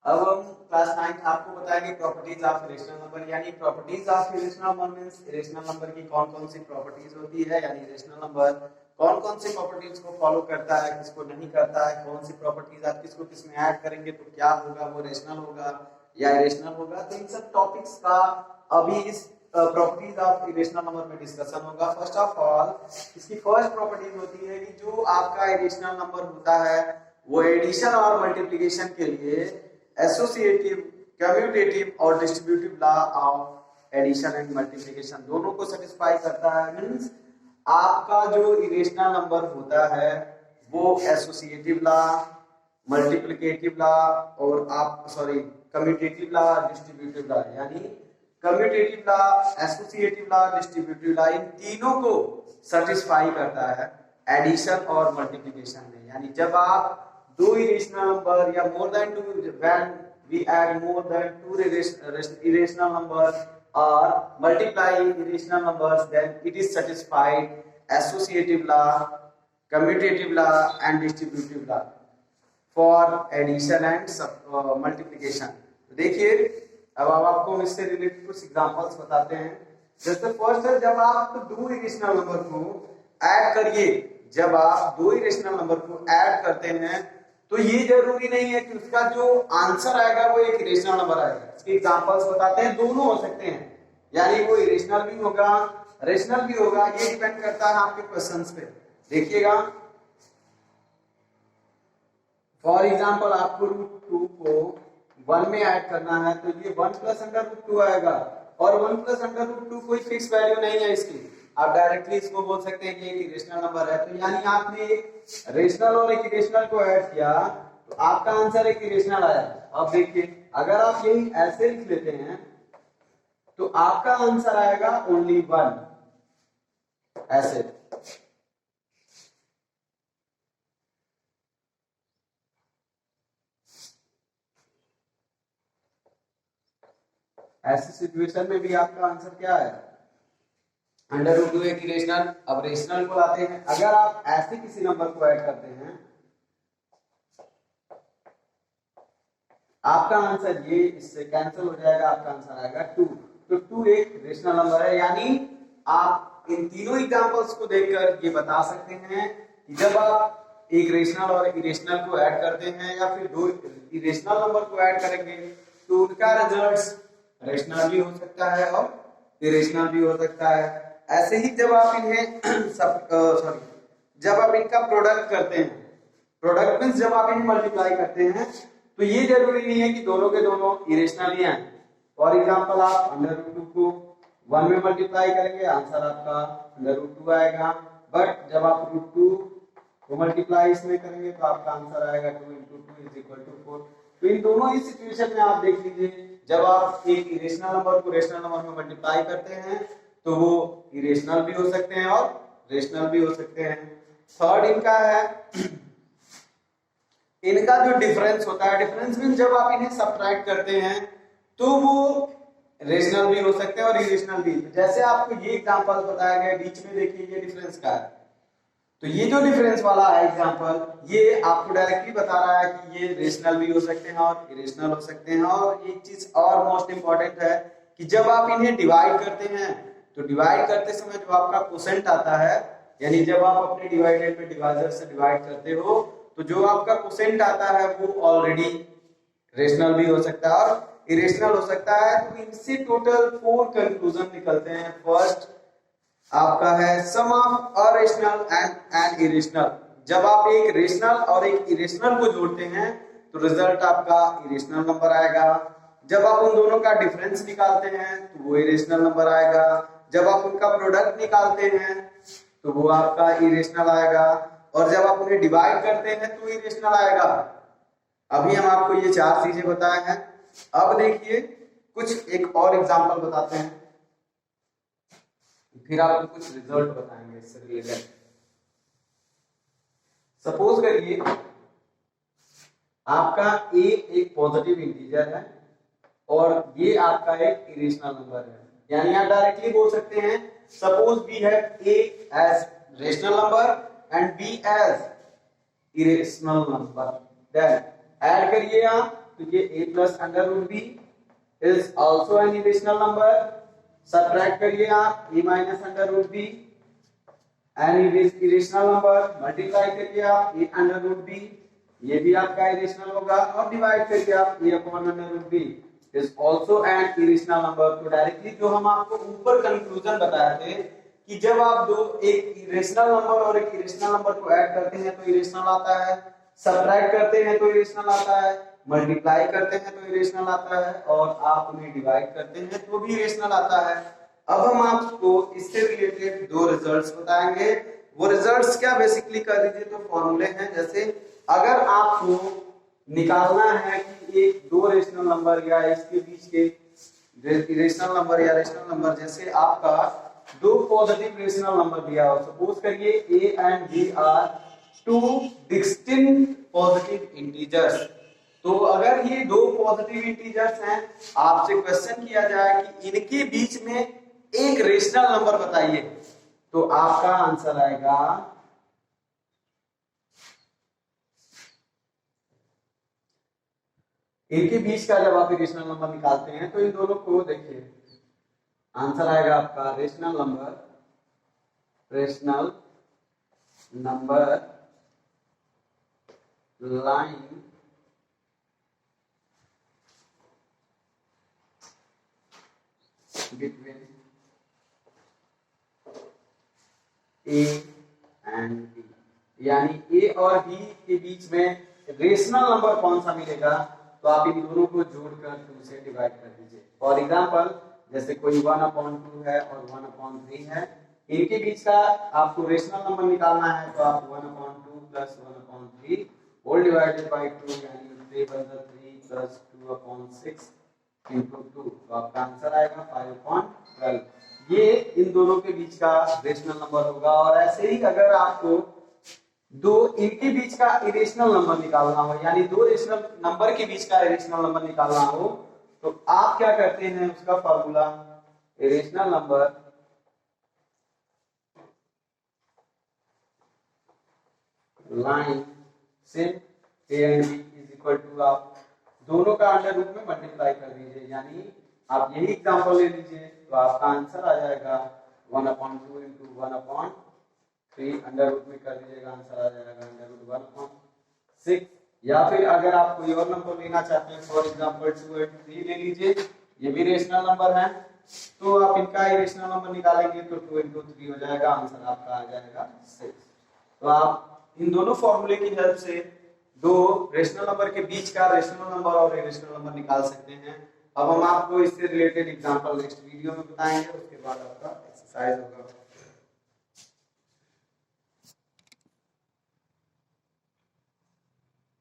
अब हम क्लास 9 आपको बताएंगे प्रॉपर्टीज ऑफ इरेशनल नंबर। यानी properties of irrational number means irrational number की कौन कौन सी प्रॉपर्टीज होती है, यानी इरेशनल नंबर कौन कौन सी प्रॉपर्टीज को फॉलो करता है, किसको नहीं करता है, कौन सी प्रॉपर्टीज आप किसको किस में ऐड करेंगे तो क्या होगा, वो रेशनल होगा या इरेशनल होगा। तो इन सब टॉपिक्स का अभी इस प्रॉपर्टीज ऑफ इरेशनल नंबर में डिस्कशन होगा। फर्स्ट ऑफ ऑल इसकी फर्स्ट प्रॉपर्टीज होती है कि जो आपका इरेशनल नंबर होता है वो एडिशन और मल्टीप्लिकेशन के लिए एसोसिएटिव, कम्यूटेटिव और distributive law of addition and multiplication दोनों को सेटिस्फाई करता है। मींस आपका जो इरेशनल नंबर होता है वो एसोसिएटिव लॉ, मल्टीप्लिकेटिव लॉ और कम्यूटेटिव लॉ, डिस्ट्रीब्यूटिव लॉ, यानी commutative law, associative law, distributive law, इन तीनों को सेटिस्फाई करता है एडिशन और मल्टीप्लिकेशन में। यानी जब आप दो इरेशनल नंबर या more than two, when we add more than two irrational number or multiply irrational numbers, then it is satisfied associative law, commutative law and distributive law for addition and multiplication। देखिए अब आपको इससे related कुछ examples बताते हैं। जैसे first है, जब आप दो इरेशनल नंबर को ऐड करिए, जब आप दो इरेशनल नंबर को ऐड करते हैं तो ये जरूरी नहीं है कि उसका जो आंसर आएगा वो एक इरेशनल नंबर आएगा। इसके एग्जांपल्स बताते हैं, दोनों हो सकते हैं, यानी वो इरेशनल भी होगा, रेशनल भी होगा, ये डिपेंड करता है आपके क्वेश्चंस पे। देखिएगा फॉर एग्जांपल आपको √2 को 1 में ऐड करना है तो ये 1 प्लस अंडर रूट 2 आएगा, और 1 प्लस अंडर रूट 2 कोई फिक्स वैल्यू नहीं है इसकी, आप डायरेक्टली इसको बोल सकते हैं कि एक इरेशनल नंबर है। तो यानी आपने एक रेशनल और एक इरेशनल को ऐड किया तो आपका आंसर एक इरेशनल आया। अब देखिए अगर आप यही ऐसे लिख लेते हैं तो आपका आंसर आएगा ओनली 1, ऐसे। ऐसी सिचुएशन में भी आपका आंसर क्या है, अंडर रूट 2 एक इरेशनल। अब रेशनल को लाते हैं, अगर आप ऐसे किसी नंबर को ऐड करते हैं आपका आंसर ये इससे कैंसिल हो जाएगा, आपका आंसर आएगा 2। तो 2 एक रेशनल नंबर है। यानी आप इन तीनों एग्जांपल्स को देखकर ये बता सकते हैं कि जब आप एक रेशनल और इरेशनल को ऐड करते हैं या फिर दो इरेशनल नंबर को ऐड करेंगे तो उनका रिजल्ट रेशनल भी हो सकता है और इरेशनल भी हो सकता है। ऐसे ही जब आप इन्हें जब आप इनका प्रोडक्ट करते हैं, प्रोडक्ट मींस जब आप इन्हें मल्टीप्लाई करते हैं तो ये जरूरी नहीं है कि दोनों के दोनों इरेशनल ही आए। फॉर एग्जांपल आप अंडर रूट 2 को 1 में मल्टीप्लाई करेंगे, आंसर आपका अंडर रूट 2 आएगा, बट जब आप रूट 2 को मल्टीप्लाई इसमें करेंगे तो आपका आंसर आएगा 2 × 2 = 4। तो इन दोनों ही सिचुएशन में आप देख लीजिए, जब आप एक इरेशनल नंबर को रेशनल नंबर में मल्टीप्लाई करते हैं तो वो इरेशनल भी हो सकते हैं और रेशनल भी हो सकते हैं। थर्ड इनका है, इनका जो डिफरेंस होता है, डिफरेंस मींस जब आप इन्हें सब्ट्रैक्ट करते हैं तो वो रेशनल भी हो सकते हैं और इरेशनल भी। जैसे आपको ये एग्जांपल बताया गया, बीच में देखिए ये डिफरेंस का है, तो ये जो डिफरेंस वाला है एग्जांपल, ये आपको डायरेक्टली बता रहा है कि ये रेशनल भी हो सकते हैं और इरेशनल हो सकते हैं। और एक चीज और मोस्ट इंपॉर्टेंट है कि जब आप इन्हें डिवाइड करते हैं तो डिवाइड करते समय जो आपका क्वोशेंट आता है, यानी जब आप अपने डिवाइडेड में डिवाइजर से डिवाइड करते हो तो जो आपका क्वोशेंट आता है वो ऑलरेडी रेशनल भी हो सकता है और इरेशनल हो सकता है। तो इनसे टोटल 4 कंक्लूजन निकलते हैं। फर्स्ट आपका है सम ऑफ अरेशनल एंड इरेशनल। जब आप एक रेशनल और एक इरेशनल को जोड़ते हैं तो रिजल्ट आपका इरेशनल नंबर आएगा। जब आप उन दोनों का डिफरेंस निकालते हैं तो वो इरेशनल नंबर आएगा। जब आप उनका प्रोडक्ट निकालते हैं तो वो आपका इरेशनल आएगा, और जब आप उन्हें डिवाइड करते हैं तो इरेशनल आएगा। अभी हम आपको ये 4 चीजें बताए हैं। अब देखिए कुछ एक और एग्जांपल बताते हैं, फिर आपको कुछ रिजल्ट बताएंगे इससे रिलेटेड। सपोज करिए आपका a एक पॉजिटिव इंटीजर है और ये आपका एक इरेशनल नंबर है। यानी आप डायरेक्टली बोल सकते हैं suppose we have a as rational number and b as irrational number, then add करिए आप तो ये a plus under root b is also an irrational number. Subtract करिए आप a minus under root b an irrational number, multiply करिए आप a under root B, ये भी आपका इरेशनल होगा, और डिवाइड करिए आप a upon under root b is also an irrational number. तो डायरेक्टली जो हम आपको ऊपर कंक्लूजन बताए थे कि जब आप दो एक इरेशनल नंबर और एक इरेशनल नंबर को ऐड करते हैं तो इरेशनल आता है, सबट्रैक्ट करते हैं तो इरेशनल आता है, मल्टीप्लाई करते हैं तो इरेशनल आता है, और आप उन्हें डिवाइड करते हैं तो भी इरेशनल आता है। अब हम आपको इससे रिलेटेड दो रिजल्ट्स बताएंगे। वो रिजल्ट्स क्या बेसिकली कर दीजिए तो फॉर्मूले हैं। जैसे अगर आपको निकालना है कि एक दो रेशनल नंबर या इसके बीच के रेशनल नंबर या रेशनल नंबर, जैसे आपका दो पॉजिटिव रेशनल नंबर दिया हो, सपोज करिए a and b are two distinct positive integers. तो अगर ये दो पॉजिटिव इंटीजर्स हैं, आपसे क्वेश्चन किया जाए कि इनके बीच में एक रेशनल नंबर बताइए, तो आपका आंसर आएगा इनके बीच का, जब आप रेशनल नंबर निकालते हैं तो इन दोनों को देखिए, आंसर आएगा आपका rational number line between a and b, यानी ए और बी के बीच में रेशनल नंबर कौन सा मिलेगा, तो आप इन दोनों को जोड़कर 2 से डिवाइड कर दीजिए। फॉर एग्जांपल जैसे कोई 1/2 है और 1/3 है, इनके बीच का आपको रेशनल नंबर निकालना है, तो आप 1/2 प्लस 1/3 होल डिवाइडेड बाय 2, यानी 3/3 प्लस 2/6 इंटू 2, तो आपका आंसर आएगा 5/12। ये इन दोनों के बीच का रेशनल नंबर होगा। और ऐसे ही अगर आपको दो इनके बीच का इरेशनल नंबर निकालना हो, यानी दो रेशनल नंबर के बीच का इरेशनल नंबर निकालना हो, तो आप क्या करते हैं, उसका फॉर्मूला इरेशनल नंबर लाइन से a and b is equal to, आप दोनों का अंडर रूट में मल्टीप्लाई कर दीजिए। यानी आप यही एग्जांपल ले लीजिए, तो आपका आंसर आ जाएगा 1/2 इंटू 1/3 अंडर रूट में कर दीजिएगा, आंसर आ जाएगा अंडर रूट 1/6। या फिर अगर आप कोई और नंबर लेना चाहते हैं, फॉर एग्जांपल 2 और 3 ले लीजिए, ये भी रेशनल नंबर है, तो आप इनका रेशनल नंबर निकालेंगे तो 2 इंटू 3 हो जाएगा, आंसर आपका आ जाएगा 6। तो आप इन दोनों फॉर्मूले की हेल्प से दो रेशनल नंबर के बीच का रेशनल नंबर और इरेशनल नंबर निकाल सकते हैं। अब हम आपको इससे रिलेटेड एग्जांपल नेक्स्ट वीडियो में बताएंगे, उसके बाद आपका एक्सरसाइज होगा।